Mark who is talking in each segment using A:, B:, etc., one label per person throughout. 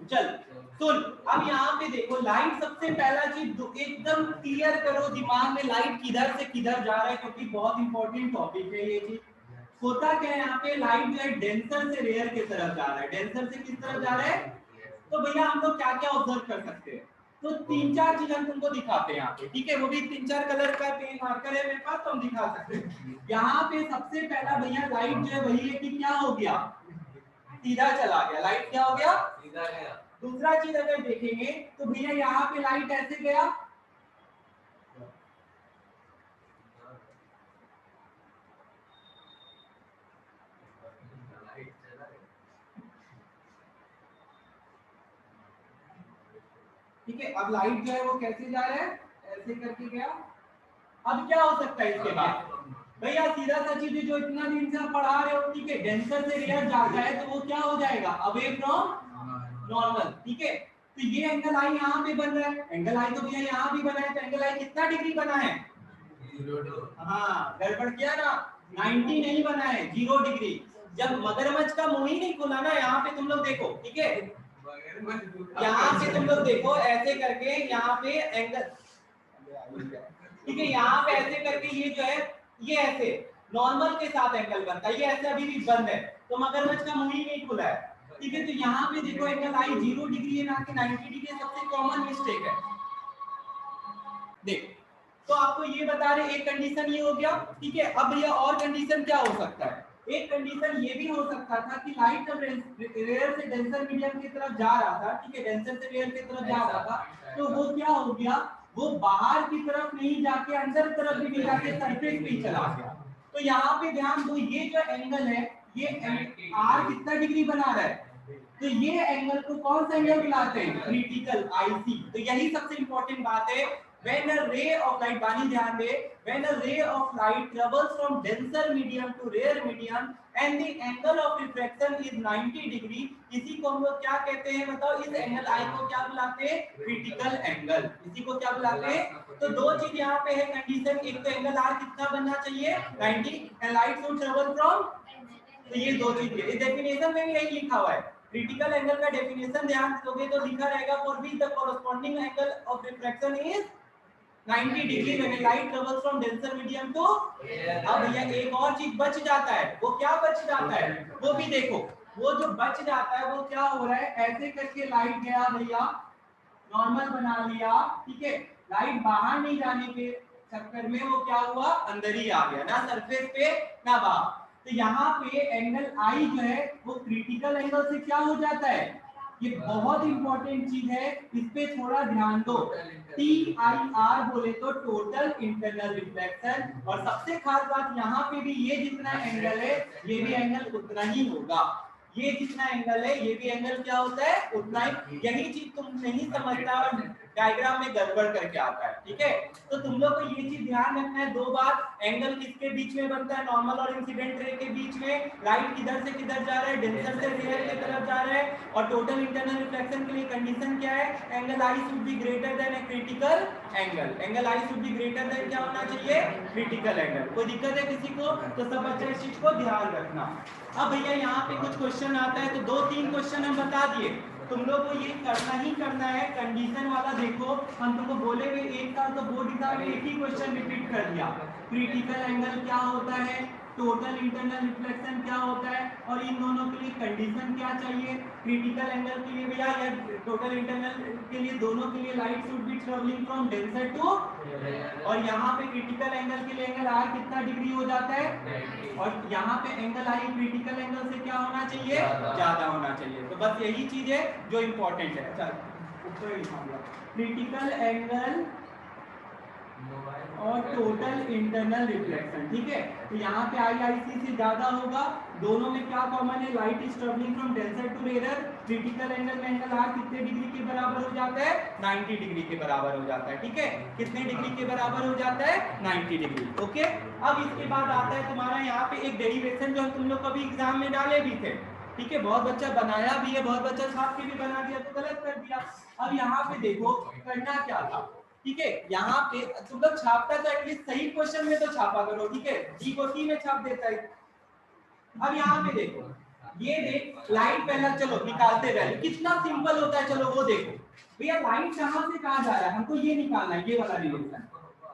A: चल सुन, अब यहाँ पे देखो लाइट सबसे पहला चीज एकदम क्लियर करो दिमाग में, लाइट किधर से किधर जा रहा है, क्योंकि बहुत इंपॉर्टेंट टॉपिक है ये चीज। होता क्या है यहाँ पे, लाइट जो है डेंसर से रेयर की तरफ जा रहा है। डेंसर से किस तरफ जा रहा है? तो भैया हम लोग क्या क्या ऑब्जर्व कर सकते हैं? तो तीन चार चीज हम तुमको दिखाते हैं यहाँ पे, ठीक है? वो भी तीन चार कलर का पेन मार्कर है मेरे पास, तो हम दिखा सकते हैं। यहाँ पे सबसे पहला भैया लाइट जो है वही है कि क्या हो गया, सीधा चला गया। लाइट क्या हो गया? सीधा गया। दूसरा चीज अगर देखेंगे तो भैया यहाँ पे लाइट ऐसे गया, ठीक है? अब लाइट जो है वो कैसे जा रहा है, ऐसे करके गया। अब क्या हो सकता है इसके बाद? भैया सीधा सा चीज जो इतना दिन से आप पढ़ा रहे हो, ठीक है, डेंसर से रेयर जाता है तो वो क्या हो जाएगा, अवे फ्रॉम नॉर्मल, ठीक है? तो ये एंगल आई यहाँ पे बन रहा है, एंगल आई तो भैया यहाँ भी बना है, तो एंगल आई कितना डिग्री बना है? हाँ गड़बड़ किया ना, 90 नहीं बना है, 0 डिग्री। जब मगरमच्छ का मुंह ही नहीं खुला ना, यहाँ पे तुम लोग देखो, ठीक है, यहाँ पे तुम लोग देखो ऐसे करके, यहाँ पे एंगल, ठीक है, यहाँ पे ऐसे करके ये जो है ये ऐसे नॉर्मल के साथ एंगल बनता है, ये ऐसे अभी भी बंद है, तो मगरमच्छ का मुंह ही नहीं खुला है, ठीक है? तो यहाँ पे देखो एंगल आई 0 डिग्री है ना कि 90 डिग्री, सबसे कॉमन मिस्टेक है। देख, तो आपको ये बता रहे एक कंडीशन ये हो गया, ठीक है? अब भैया और कंडीशन क्या हो सकता है? एक कंडीशन ये भी हो सकता था कि लाइट जब रेयर से डेंसर मीडियम की तरफ जा रहा था, ठीक है, डेंसर से रेयर की तरफ जा रहा था, तो वो क्या हो गया, वो बाहर की तरफ नहीं जाके अंदर तरफ भी नहीं जाके सरफेस पे ही चला गया। तो यहाँ पे ध्यान दो, ये जो एंगल है, ये आर कितना डिग्री बना रहा है, तो ये एंगल को कौन सा एंगल बुलाते हैं, क्रिटिकल आईसी। तो यही सबसे इंपॉर्टेंट बात है, when a ray of light, बानी ध्यान दे, when a ray of light travels from denser medium to rare medium and the angle of refraction is 90 degree, इसी को हम लोग क्या कहते हैं बताओ? इस एंगल आई को क्या बुलाते हैं, क्रिटिकल एंगल। इसी को क्या बुलाते हैं? तो दो चीज यहाँ पे है कंडीशन, एक तो एंगल आर कितना बनना चाहिए, 90, and light should travel from, तो ये दो चीज है। डेफिनेशन में भी यही लिखा हुआ है, क्रिटिकल एंगल का डेफिनेशन ध्यान दोगे तो लिखा रहेगा, for which the corresponding angle of refraction is 90 degree when light travels from denser medium to, अब भैया एक और चीज बच जाता है, वो क्या बच जाता है वो भी देखो। वो जो बच जाता है वो क्या हो रहा है, ऐसे करके लाइट गया भैया, नॉर्मल बना लिया, ठीक है, लाइट बाहर नहीं जाने के चक्कर में वो क्या हुआ, अंदर ही आ गया, ना सरफेस पे ना बाहर। तो यहाँ पे एंगल आई जो है वो क्रिटिकल एंगल से क्या हो जाता है, ये बहुत इंपॉर्टेंट चीज है, इस पे थोड़ा ध्यान दो। TIR बोले तो टोटल इंटरनल रिफ्लेक्शन, और सबसे खास बात यहाँ पे भी ये जितना एंगल है ये भी एंगल उतना ही होगा, ये जितना एंगल है ये भी एंगल क्या होता है, उतना ही। यही चीज तुम नहीं समझता और डायग्राम में गड़बड़ करके आता है, ठीक है? तो तुम लोग को ये चीज ध्यान रखना है, दो बार एंगल किसके बीच में बनता है, नॉर्मल और इंसिडेंट रे के बीच में। लाइट किधर से किधर जा रहा है, डेंसर से रेयर की तरफ जा रहा है, और टोटल इंटरनल रिफ्लेक्शन के लिए कंडीशन क्या है, angle I should be greater than a critical angle. Angle I should be greater than क्या होना चाहिए, क्रिटिकल एंगल। कोई दिक्कत है किसी को? तो सब बच्चे इस चीज को ध्यान रखना। अब भैया यहाँ पे कुछ क्वेश्चन आता है, तो दो तीन क्वेश्चन हम बता दिए, तुम लोग को ये करना ही करना है। कंडीशन वाला देखो, हम तुमको बोले हुए एक साल तो बोर्ड हिसाब एक ही क्वेश्चन रिपीट कर दिया, क्रिटिकल एंगल क्या होता है, टोटल इंटरनल रिफ्लेक्शन क्या होता है, और इन दोनों के लिए कंडीशन क्या चाहिए। क्रिटिकल एंगल के लिए भैया या टोटल इंटरनल के लिए, दोनों के लिए light should be travelling from denser to, और यहाँ पे क्रिटिकल एंगल के लिए एंगल आर कितना डिग्री हो जाता है, और यहाँ पे एंगल आई क्रिटिकल एंगल से क्या होना चाहिए, ज्यादा होना चाहिए। तो बस यही चीज है जो इंपॉर्टेंट है। चल क्रिटिकल एंगल और टोटल इंटरनल रिफ्लेक्शन, ठीक है? तो यहाँ पे IIC से ज्यादा होगा, दोनों में क्या कॉमन है, light is travelling from denser to rarer. Critical angle में एंगल आर कितने डिग्री के बराबर हो जाता है, 90 डिग्री के बराबर हो जाता है, ठीक है? कितने डिग्री के बराबर हो जाता है, 90 डिग्री, ओके? अब इसके बाद आता है तुम्हारा यहाँ पे एक डेरिवेशन जो तुम लोग कभी एग्जाम में डाले भी थे, ठीक है? बहुत बच्चा बनाया भी है, बहुत बच्चा छाप के भी बना दिया, तो गलत कर दिया। अब यहाँ पे देखो करना क्या था, ठीक है? यहाँ पे तुम लोग छापता तो एटलीस्ट सही क्वेश्चन में तो छापा करो, ठीक है? जी को टी में छाप देता है। अब यहाँ पे देखो, ये देख लाइट पहला चलो निकालते वैल्यू कितना सिंपल होता है, चलो वो देखो भैया लाइट कहां से कहां जा रहा है, हमको ये निकालना है, ये वाला रिलेशन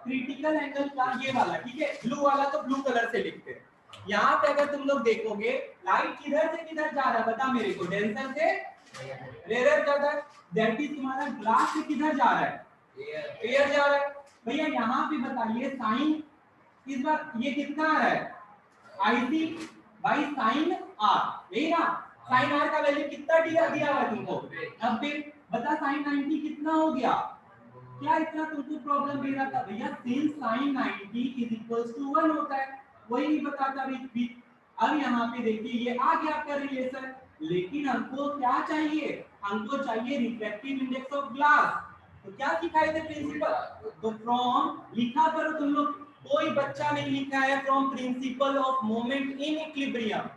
A: क्रिटिकल एंगल का ये वाला, ठीक है ब्लू वाला तो ब्लू कलर से लिखते हैं। यहाँ पे अगर तुम लोग देखोगे लाइट किधर से किधर जा रहा है बता मेरे को, डेंसर से रेयर जा रहा है, दैट इज तुम्हारा ग्लास से किधर जा रहा है, एयर जा रहा है। भैया यहाँ पे बताइए साइन इस बार ये कितना आ रहा है, आईसी बाई साइन आर, यही ना, साइन आर का वैल्यू कितना दिया हुआ है तुमको 90, बता साइन 90 कितना हो गया, क्या इतना तुमको प्रॉब्लम दे रहा था भैया, since sin 90 is equals to 1 होता है, वही नहीं बताता भी। अब यहाँ पे देखिए ये आ गया आपका रिलेशन, लेकिन हमको क्या चाहिए, हमको चाहिए रिफ्रैक्टिव इंडेक्स ऑफ ग्लास। तो क्या सिखाए थे प्रिंसिपल, तो फ्रॉम लिखा करो तुम लोग, कोई बच्चा नहीं लिखा है from principle of moment in equilibrium,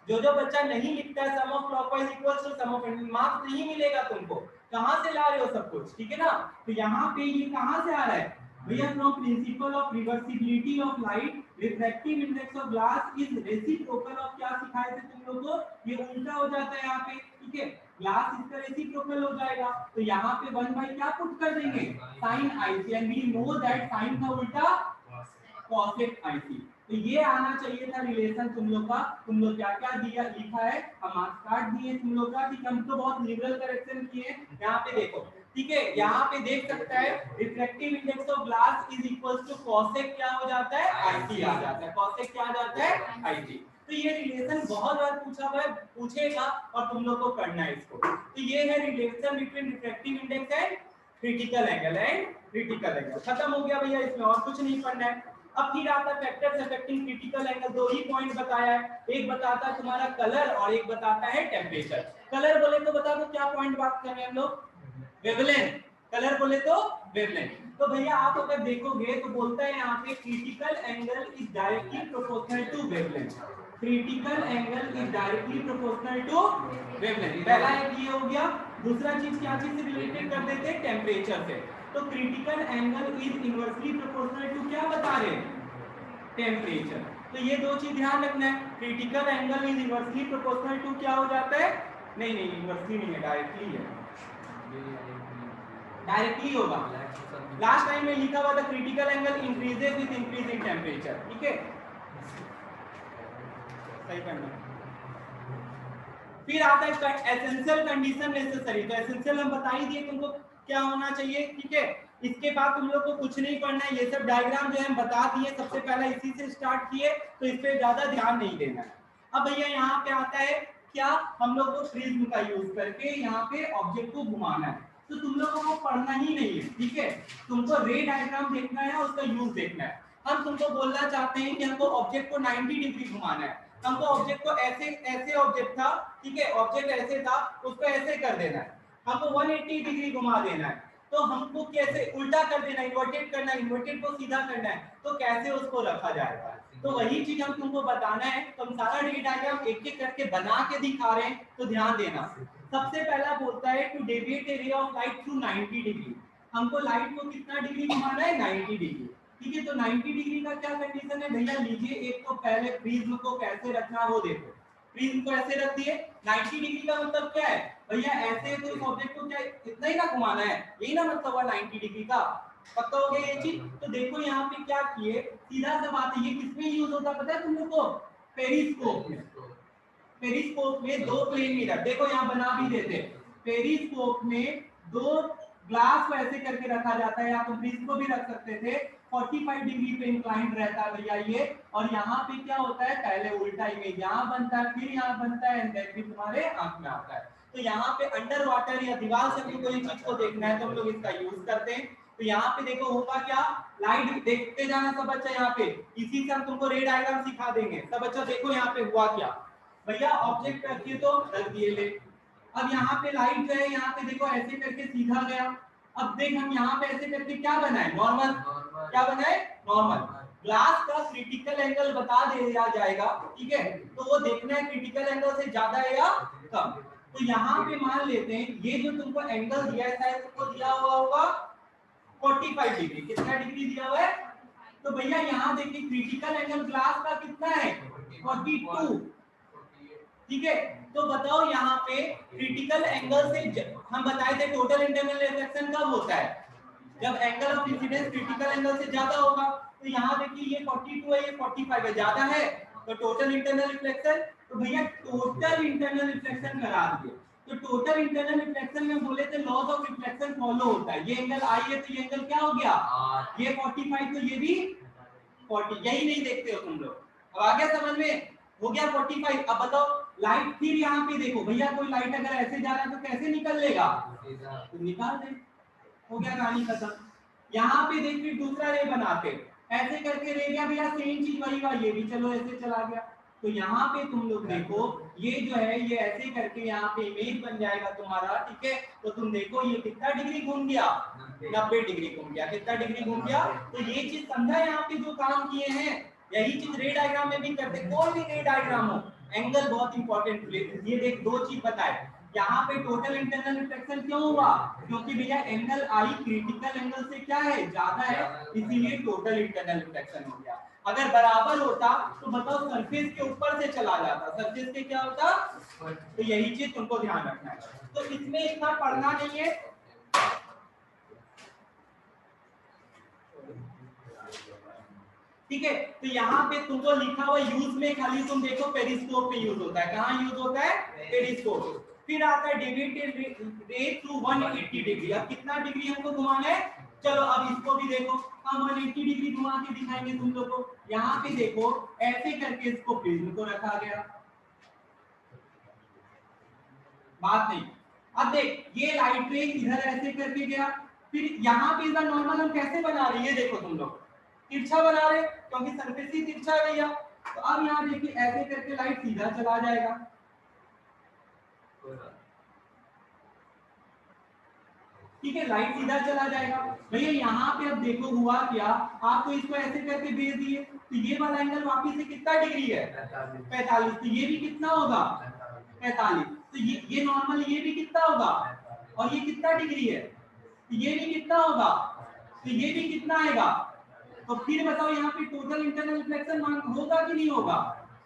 A: जो बच्चा नहीं लिखता है sum of clockwise equals to sum of marks नहीं मिलेगा तुमको, कहां से ला रहे हो सब कुछ, ठीक है ना। तो यहाँ पे ये कहां से आ रहा है भैया, from principle of reversibility of light refractive index of glass is reciprocal of, क्या सिखाए थे तुम लोगों को, ये उल्टा हो जाता है यहाँ पे, ठीक है ग्लास इसका रेसिप्रोकल हो जाएगा, तो यहाँ पे 1 बाई क्या पुट कर देंगे sine IC, and we know that sine का उल्टा कॉसेक आईसी। तो ये आना चाहिए था रिलेशन तुम लोग का, तुम लोग क्या क्या दिया लिखा है, हम मार्क्स कार्ड दिए तुम लोग का, ठीक है हम तो बहुत लिबरल करेक्शन किए। यहाँ पे देखो ठीक है, यहाँ पे देख सकता है refractive index of glass is equals to cosec क्या हो जाता है आईसी आ जाता है, कॉसेक क्या आ जाता है आईसी। तो ये रिलेशन बहुत बार पूछा हुआ है, पूछेगा और तुम लोग को करना है इसको। तो ये है relation between refractive index and critical angle, खत्म हो गया भैया, इसमें और कुछ नहीं पढ़ना है। अब फिर आता है फैक्टर्स अफेक्टिंग क्रिटिकल एंगल, दो ही पॉइंट बताया है, एक बताता है तुम्हारा कलर और एक बताता है टेम्परेचर। कलर बोले तो बता दो क्या पॉइंट बात कर रहे हैं हम लोग, वेवलेंथ, कलर बोले तो वेवलेंथ। तो भैया आप अगर देखोगे तो बोलता है यहाँ पे critical angle is directly proportional to wavelength, critical angle is directly proportional to wavelength, पहला एक ये हो गया। दूसरा चीज क्या चीज से रिलेटेड कर देते हैं, टेम्परेचर से, तो critical angle is inversely proportional to क्या बता रहे हैं, टेम्परेचर। तो ये दो चीज ध्यान रखना है, critical angle is inversely proportional to क्या हो जाता है, नहीं इनवर्सली नहीं है, डायरेक्टली है, डायरेक्टली होगा। लास्ट टाइम में लिखा हुआ था critical angle increases with increase in temperature, ठीक है सही करना। फिर आता है एसेंशियल कंडीशन नेसेसरी, तो एसेंशियल हम बता ही दिए तुमको क्या होना चाहिए, ठीक है। इसके बाद तुम लोग को कुछ नहीं पढ़ना है, ये सब डायग्राम जो है हम बता दिए, सबसे पहले इसी से स्टार्ट किए, तो इस पे ज्यादा ध्यान नहीं देना है। अब भैया यहाँ पे आता है क्या, हम लोग को प्रिज्म का यूज करके यहाँ पे ऑब्जेक्ट को घुमाना है, तो तुम लोगों को पढ़ना ही नहीं है, ठीक है, तुमको रे डायग्राम देखना है, उसका यूज देखना है। हम तुमको बोलना चाहते हैं कि हमको ऑब्जेक्ट को 90 डिग्री घुमाना है, हमको ऑब्जेक्ट को ऐसे ऑब्जेक्ट था, ठीक है ऑब्जेक्ट ऐसे था, उसको ऐसे कर देना है, हमको 180 डिग्री घुमा देना है, तो हमको कैसे उल्टा कर देना, इन्वर्टेड करना है, इन्वर्टेड को सीधा करना है, तो कैसे उसको रखा जाएगा, तो वही चीज हम तुमको बताना है। तो हम सारा रे डायग्राम एक एक करके बना के दिखा रहे हैं, तो ध्यान देना। सबसे पहला बोलता है to deviate a ray of light through 90 degree, हमको लाइट को कितना डिग्री घुमाना है 90 डिग्री, ठीक है। तो 90 डिग्री का क्या कंडीशन है भैया, लीजिए एक तो पहले प्रिज्म को कैसे रखना वो देखो, प्रिज्म को ऐसे रख दिए, 90 डिग्री का मतलब क्या है भैया, ऐसे तो इस ऑब्जेक्ट को क्या इतना ही ना घुमाना है, यही ना मतलब हुआ 90 डिग्री का, पक्का हो गया ये चीज। तो देखो यहाँ पे क्या किए, सीधा सा बात है, ये किसमें यूज होता है पता है तुम लोग को, पेरिस्कोप में, पेरिस्कोप में दो प्लेन मिरर, देखो यहाँ बना भी देते, पेरिस्कोप में दो ग्लास को ऐसे करके रखा जाता है, या तुम प्रिज्म को भी रख सकते थे, 45 डिग्री पे इंक्लाइंड रहता है भैया ये, और यहाँ पे क्या होता है, पहले उल्टा इमेज यहाँ बनता है, फिर यहाँ बनता है, एंड देन फिर तुम्हारे आंख में आता है। तो यहाँ पे अंडर वाटर या दीवार से भी कोई चीज को देखना है तो हम लोग इसका यूज करते हैं। तो यहाँ पे देखो होगा क्या, लाइट देखते जाना सब बच्चा, यहाँ पे इसी से हम तुमको रे डायग्राम सिखा देंगे। सब बच्चा देखो यहाँ पे हुआ क्या भैया, ऑब्जेक्ट रखिए तो रख दिए ले, अब यहाँ पे लाइट जो है यहाँ पे देखो ऐसे करके सीधा गया, अब देख हम यहाँ पे ऐसे करके क्या बनाए, नॉर्मल, क्या बनाए नॉर्मल, ग्लास का क्रिटिकल एंगल बता दिया जाएगा, ठीक है, तो वो देखना है क्रिटिकल एंगल से ज्यादा है या कम। तो यहाँ पे मान लेते हैं ये जो तुमको एंगल दिया है शायद तुमको दिया हुआ होगा 45 डिग्री, कितना डिग्री दिया हुआ है, तो भैया यहाँ देखिए क्रिटिकल एंगल ग्लास का कितना है 42, ठीक है। तो बताओ यहाँ पे क्रिटिकल एंगल से हम बताए थे टोटल इंटरनल रिफ्लेक्शन कब होता है, जब angle of incidence critical angle से ज्यादा होगा। तो यहाँ देखिए ये 42 है, ये 45 है, ज्यादा है तो टोटल इंटरनल रिफ्लेक्शन, तो भैया टोटल इंटरनल रिफ्लेक्शन करा दिए। तो टोटल इंटरनल रिफ्लेक्शन में बोले थे लॉस ऑफ रिफ्लेक्शन फॉलो होता है। ये एंगल आई है तो ये एंगल क्या हो गया, ये 45 तो ये भी 40, यही नहीं देखते हो तुम लोग। अब आ गया समझ में, हो गया 45। अब बताओ लाइट फिर यहाँ पे देखो भैया, कोई लाइट अगर ऐसे जा रहा है तो कैसे निकल लेगा, तो निकाल दे, हो गया कहानी खत्म। यहाँ पे देख फिर दूसरा रे बनाते, ऐसे करके रे गया भैया, सेम चीज वही हुआ, ये भी चलो ऐसे चला गया। तो यहाँ पे तुम लोग देखो ये जो है ये ऐसे करके यहाँ पे इमेज बन जाएगा तुम्हारा, ठीक है। तो तुम देखो ये कितना डिग्री घूम गया, 90 डिग्री घूम गया। कितना डिग्री घूम गया, तो ये चीज समझा यहाँ पे जो काम किए हैं, यही चीज रे डायग्राम में भी करते। कोई भी रे डायग्राम हो, एंगल बहुत इंपॉर्टेंट। ये देख दो चीज बताए, यहाँ पे टोटल इंटरनल रिफ्लेक्शन क्यों हुआ, क्योंकि भैया एंगल आई क्रिटिकल एंगल से क्या है, ज्यादा है, इसीलिए टोटल इंटरनल रिफ्लेक्शन हो गया। अगर बराबर होता तो बताओ सरफेस के ऊपर से चला जाता, सरफेस के क्या होता, तो यही चीज तुमको ध्यान रखना है। तो इसमें इतना पढ़ना नहीं है, ठीक है। तो यहाँ पे तुमको लिखा हुआ यूज में खाली तुम देखो पेरिस्कोप पे यूज होता है। कहाँ यूज होता है, पेरिस्कोप। फिर आता है डेविएटेड रे थ्रू 180 डिग्री। अब कितना डिग्री हमको घुमाना है, चलो अब इसको भी देखो, हम 180 डिग्री घुमा के दिखाएंगे तुम लोग को। यहाँ पे देखो ऐसे करके इसको प्रिज्म को रखा गया, बात नहीं। अब देख ये लाइट रे इधर ऐसे करके गया, फिर यहाँ पे इधर नॉर्मल हम कैसे बना रहे हैं, ये देखो तुम लोग तिरछा बना रहे, क्योंकि सरफेस ही तिरछा है भैया। तो अब यहाँ देखिए ऐसे करके लाइट सीधा चला जाएगा, ठीक है, लाइट सीधा चला जाएगा। भैया यहाँ पे अब देखो हुआ क्या, आपको इसको ऐसे करके भेज दिए, तो ये वाला एंगल वापिस से कितना डिग्री है, 45। तो ये भी कितना होगा, 45। तो ये नॉर्मल ये भी कितना होगा, और ये कितना डिग्री है, तो ये भी कितना होगा, तो ये भी कितना आएगा। तो फिर बताओ यहाँ पे टोटल इंटरनल रिफ्लेक्शन होगा कि नहीं होगा,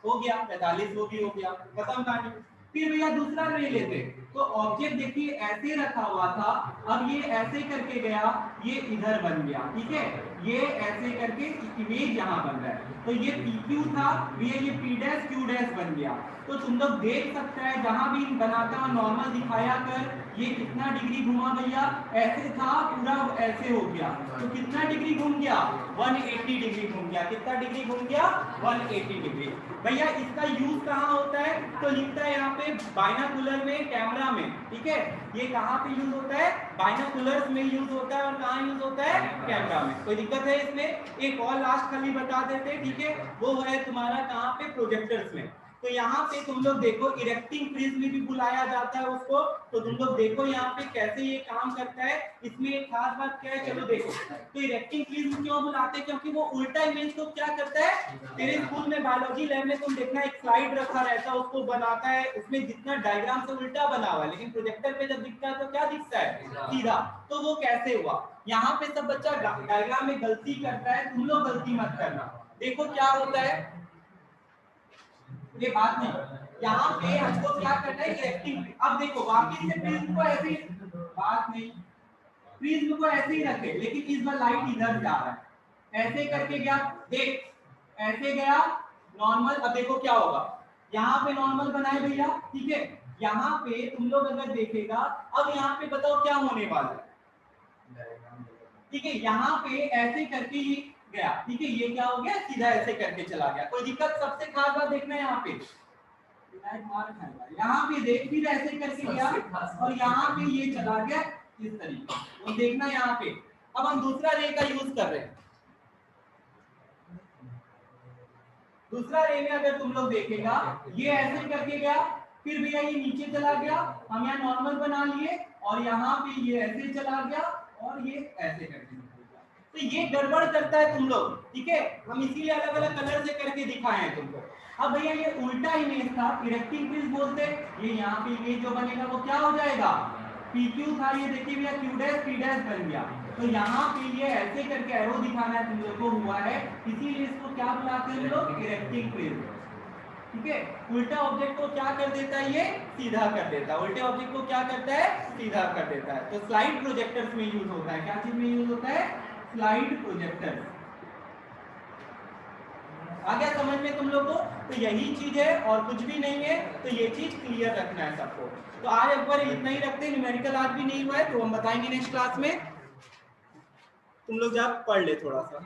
A: हो गया 45, वो भी हो गया, खत्म कहानी। फिर भैया दूसरा रे लेते, तो ऑब्जेक्ट देखिए ऐसे रखा हुआ था, अब ये ऐसे करके गया, ये इधर बन गया, ठीक है, ये ऐसे करके इमेज यहाँ बन रहा है। तो ये PQ था, ये P डैश Q डैश बन गया। तो तुम लोग देख सकते हैं जहां भी बनाता हुआ नॉर्मल दिखाया कर, ये कितना डिग्री घुमा भैया, ऐसे था पूरा ऐसे हो गया, तो कितना डिग्री घूम गया, 180 डिग्री घूम गया। कितना डिग्री घूम गया, 180 डिग्री। भैया इसका यूज कहाँ होता है, तो लिखता है यहाँ पे बाइनोकुलर में, कैमरा में, ठीक है। ये कहाँ पे यूज होता है, बाइनोकुलर्स में यूज होता है, और कहाँ यूज होता है, कैमरा में। कोई दिक्कत है इसमें, एक और लास्ट खाली बता देते, ठीक है, वो है तुम्हारा कहाँ पे, प्रोजेक्टर्स में। तो यहाँ पे तुम लोग देखो इरेक्टिंग प्रिज्म भी बुलाया जाता है उसको। तो तुम लोग देखो यहाँ पे कैसे ये काम करता है, इसमें एक खास बात क्या है, चलो देखो। तो इरेक्टिंग प्रिज्म क्यों बुलाते हैं, क्योंकि वो उल्टा इमेज को क्या करता है, तेरे स्कूल में बायोलॉजी लैब में तुम देखना एक स्लाइड रखा रहता है, उसको बनाता है, उसमें जितना डायग्राम से उल्टा बना हुआ है, लेकिन प्रोजेक्टर पे जब दिखता है तो क्या दिखता है, सीधा। तो वो कैसे हुआ, यहाँ पे सब बच्चा डायग्राम में गलती करता है, तुम लोग गलती मत करना। देखो क्या होता है, ये बात नहीं, यहाँ पे हमको क्या करना है, इरेक्टिंग। अब देखो वापिस से प्रिज्म को ऐसे ही, बात नहीं, प्रिज्म को ऐसे ही रखे, लेकिन इस बार लाइट इधर जा रहा है, ऐसे करके गया, देख ऐसे गया नॉर्मल। अब देखो क्या होगा, यहाँ पे नॉर्मल बनाए भैया, ठीक है। यहाँ पे तुम लोग अगर देखेगा, अब यहाँ पे बताओ क्या होने वाला है, ठीक है, यहाँ पे ऐसे करके ये गया, ठीक है, ये क्या हो गया, सीधा ऐसे करके चला गया। कोई दिक्कत, सबसे खास बात देखना है यहाँ पे, यहाँ पे देख फिर ऐसे करके गया, और यहाँ पे ये चला गया इस तरीके, तो देखना यहाँ पे। अब हम दूसरा रे का यूज कर रहे हैं, दूसरा रे में अगर तुम लोग देखेगा, ये ऐसे करके गया, फिर भैया ये नीचे चला गया, हम यहाँ नॉर्मल बना लिए, और यहाँ पे ये ऐसे चला गया, और ये ऐसे करके। तो ये गड़बड़ करता है तुम लोग, ठीक है, हम इसीलिए अलग अलग कलर से करके दिखाए हैं तुमको। अब भैया ये उल्टा इमेज था, इरेक्टिंग प्रिज्म बोलते, ये यहाँ पे इमेज जो बनेगा वो क्या हो जाएगा, PQ था, ये देखिए भैया Q डैश P डैश बन गया। तो यहाँ पे ये ऐसे करके एरो दिखाना है तुम लोग को हुआ है, इसीलिए इसको क्या बुलाते हैं हम लोग, इरेक्टिंग प्रिज्म। ठीक है। उल्टा ऑब्जेक्ट को क्या कर देता है, ये सीधा कर देता है, उल्टे ऑब्जेक्ट को क्या करता है, सीधा कर देता है। तो स्लाइड प्रोजेक्टर्स में यूज होता है, क्या चीज में यूज होता है, स्लाइड प्रोजेक्टर। आ गया समझ में तुम लोग को? तो यही चीज है और कुछ भी नहीं है, तो ये चीज क्लियर रखना है सबको। तो आज एक बार इतना ही रखते हैं, न्यूमेरिकल आज भी नहीं हुआ है तो हम बताएंगे नेक्स्ट क्लास में, तुम लोग जा पढ़ ले थोड़ा सा।